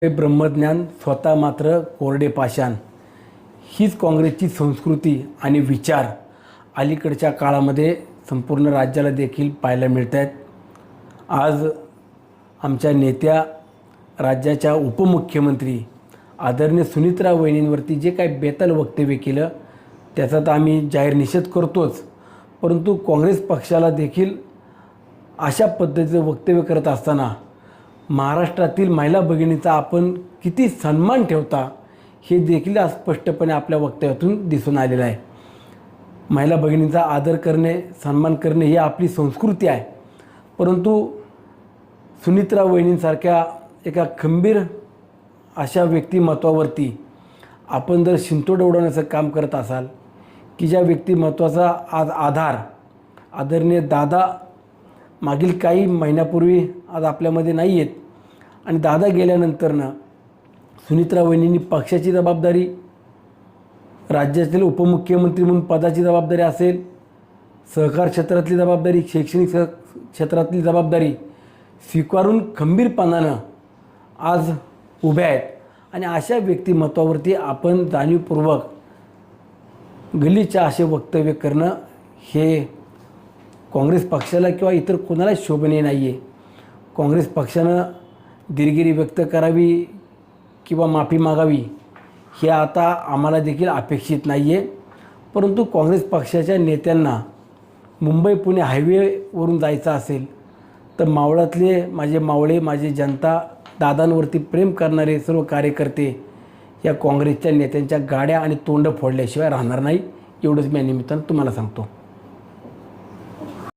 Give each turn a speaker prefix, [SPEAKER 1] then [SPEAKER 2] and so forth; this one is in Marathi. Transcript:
[SPEAKER 1] हे ब्रह्मज्ञान स्वतः मात्र कोरडे पाषाण हीच काँग्रेसची संस्कृती आणि विचार अलीकडच्या काळामध्ये संपूर्ण राज्याला देखील पाहायला मिळत आहेत। आज आमच्या नेत्या राज्याच्या उपमुख्यमंत्री आदरणीय सुनीत्रा वहिनींवरती जे काही बेताल वक्तव्य केलं त्याचा तर आम्ही जाहीर निषेध करतोच, परंतु काँग्रेस पक्षाला देखील अशा पद्धतीचं वक्तव्य करत असताना महाराष्ट्रातील महिला भगिनींचा आपण किती सन्मान ठेवता हे देखील आज स्पष्टपणे आपल्या वक्तव्यातून दिसून आलेलं आहे। महिला भगिनींचा आदर करणे, सन्मान करणे ही आपली संस्कृती आहे, परंतु सुनीत्रा वहिनींसारख्या एका खंबीर अशा व्यक्तिमत्वावरती आपण जर शिंतोड उडवण्याचं काम करत असाल की ज्या व्यक्तिमत्वाचा आज आधार आदरणीय दादा मागील काही महिन्यापूर्वी आज आपल्यामध्ये नाही आहेत आणि दादा गेल्यानंतरनं सुनीत्रा वहिनींनी पक्षाची जबाबदारी, राज्यातील उपमुख्यमंत्री म्हणून पदाची जबाबदारी असेल, सहकार क्षेत्रातली जबाबदारी, शैक्षणिक क्षेत्रातली जबाबदारी स्वीकारून खंबीरपणानं आज उभ्या आहेत आणि अशा व्यक्तिमत्वावरती आपण जाणीवपूर्वक गलिच्छ असे वक्तव्य करणं हे काँग्रेस पक्षाला किंवा इतर कोणाला शोभनीय नाही आहे। काँग्रेस पक्षानं दिलगिरी व्यक्त करावी किंवा माफी मागावी हे आता आम्हाला देखील अपेक्षित नाही आहे, परंतु काँग्रेस पक्षाच्या नेत्यांना मुंबई पुणे हायवेवरून जायचं असेल तर मावळातले माझे मावळे, माझी जनता, दादांवरती प्रेम करणारे सर्व कार्यकर्ते या काँग्रेसच्या नेत्यांच्या गाड्या आणि तोंड फोडल्याशिवाय राहणार नाही, एवढंच मी या निमित्तानं तुम्हाला सांगतो।